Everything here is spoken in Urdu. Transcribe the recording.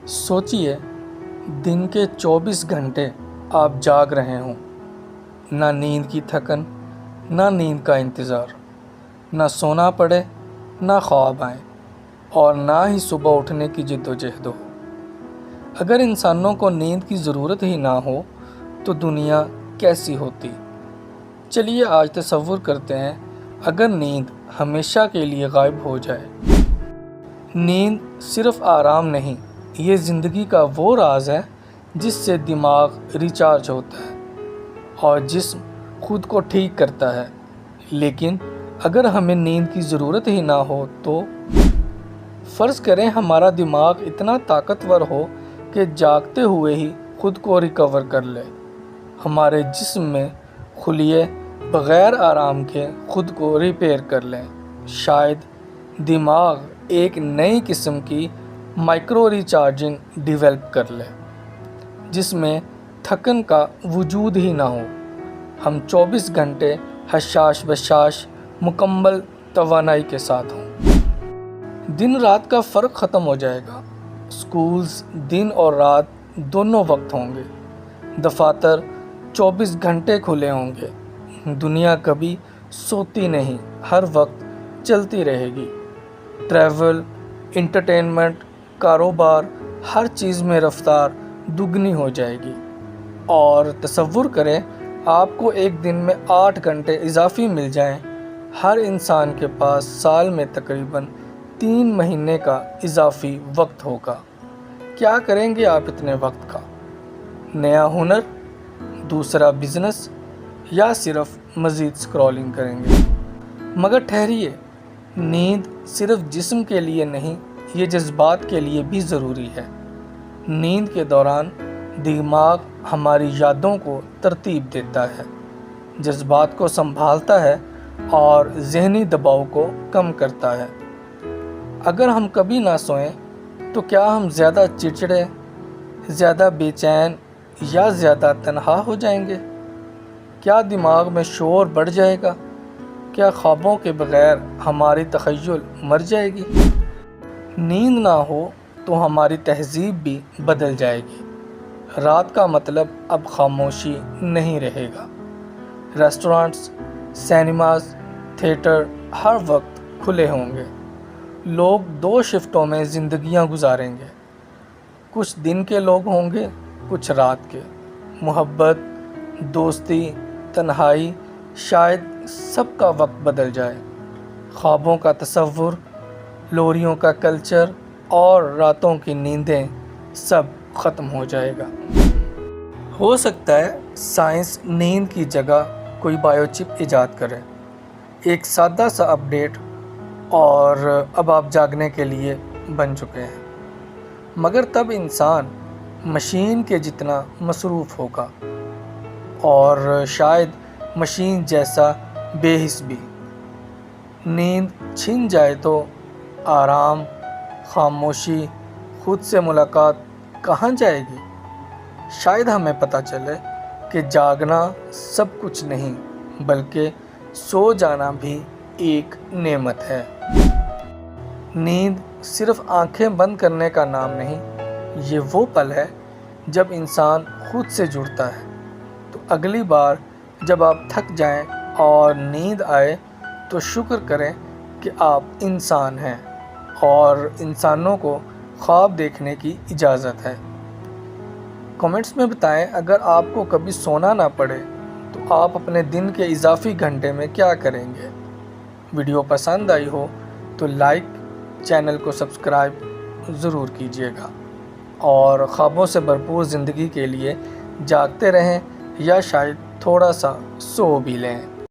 سوچئے دن کے 24 گھنٹے آپ جاگ رہے ہوں، نہ نیند کی تھکن، نہ نیند کا انتظار، نہ سونا پڑے، نہ خواب آئیں، اور نہ ہی صبح اٹھنے کی جد و جہد ہو۔ اگر انسانوں کو نیند کی ضرورت ہی نہ ہو تو دنیا کیسی ہوتی؟ چلیے آج تصور کرتے ہیں اگر نیند ہمیشہ کے لیے غائب ہو جائے۔ نیند صرف آرام نہیں، یہ زندگی کا وہ راز ہے جس سے دماغ ریچارج ہوتا ہے اور جسم خود کو ٹھیک کرتا ہے۔ لیکن اگر ہمیں نیند کی ضرورت ہی نہ ہو تو فرض کریں ہمارا دماغ اتنا طاقتور ہو کہ جاگتے ہوئے ہی خود کو ریکور کر لے، ہمارے جسم میں خلیے بغیر آرام کے خود کو ریپیئر کر لیں۔ شاید دماغ ایک نئی قسم کی مائکرو ریچارجنگ ڈیولپ کر لے جس میں تھکن کا وجود ہی نہ ہو، ہم 24 گھنٹے حشاش بشاش مکمل توانائی کے ساتھ ہوں۔ دن رات کا فرق ختم ہو جائے گا، سکولز دن اور رات دونوں وقت ہوں گے، دفاتر 24 گھنٹے کھلے ہوں گے، دنیا کبھی سوتی نہیں، ہر وقت چلتی رہے گی۔ ٹریول، انٹرٹینمنٹ، کاروبار، ہر چیز میں رفتار دگنی ہو جائے گی۔ اور تصور کریں آپ کو ایک دن میں 8 گھنٹے اضافی مل جائیں، ہر انسان کے پاس سال میں تقریباً 3 مہینے کا اضافی وقت ہوگا۔ کیا کریں گے آپ اتنے وقت کا؟ نیا ہنر، دوسرا بزنس، یا صرف مزید سکرولنگ کریں گے؟ مگر ٹھہریے، نیند صرف جسم کے لیے نہیں، یہ جذبات کے لیے بھی ضروری ہے۔ نیند کے دوران دماغ ہماری یادوں کو ترتیب دیتا ہے، جذبات کو سنبھالتا ہے اور ذہنی دباؤ کو کم کرتا ہے۔ اگر ہم کبھی نہ سوئیں تو کیا ہم زیادہ چڑچڑے، زیادہ بے چین یا زیادہ تنہا ہو جائیں گے؟ کیا دماغ میں شور بڑھ جائے گا؟ کیا خوابوں کے بغیر ہماری تخیل مر جائے گی؟ نیند نہ ہو تو ہماری تہذیب بھی بدل جائے گی۔ رات کا مطلب اب خاموشی نہیں رہے گا۔ ریسٹورانٹس، سینماز، تھیٹر ہر وقت کھلے ہوں گے۔ لوگ 2 شفٹوں میں زندگیاں گزاریں گے، کچھ دن کے لوگ ہوں گے، کچھ رات کے۔ محبت، دوستی، تنہائی، شاید سب کا وقت بدل جائے۔ خوابوں کا تصور، لوریوں کا کلچر اور راتوں کی نیندیں سب ختم ہو جائے گا۔ ہو سکتا ہے سائنس نیند کی جگہ کوئی بایو چپ ایجاد کرے، ایک سادہ سا اپڈیٹ، اور اب آپ جاگنے کے لیے بن چکے ہیں۔ مگر تب انسان مشین کے جتنا مصروف ہوگا، اور شاید مشین جیسا بے حس بھی۔ نیند چھن جائے تو آرام، خاموشی، خود سے ملاقات کہاں جائے گی؟ شاید ہمیں پتہ چلے کہ جاگنا سب کچھ نہیں، بلکہ سو جانا بھی ایک نعمت ہے۔ نیند صرف آنکھیں بند کرنے کا نام نہیں، یہ وہ پل ہے جب انسان خود سے جڑتا ہے۔ تو اگلی بار جب آپ تھک جائیں اور نیند آئے تو شکر کریں کہ آپ انسان ہیں اور انسانوں کو خواب دیکھنے کی اجازت ہے۔ کمنٹس میں بتائیں اگر آپ کو کبھی سونا نہ پڑے تو آپ اپنے دن کے اضافی گھنٹے میں کیا کریں گے؟ ویڈیو پسند آئی ہو تو لائک، چینل کو سبسکرائب ضرور کیجیے گا، اور خوابوں سے بھرپور زندگی کے لیے جاگتے رہیں یا شاید تھوڑا سا سو بھی لیں۔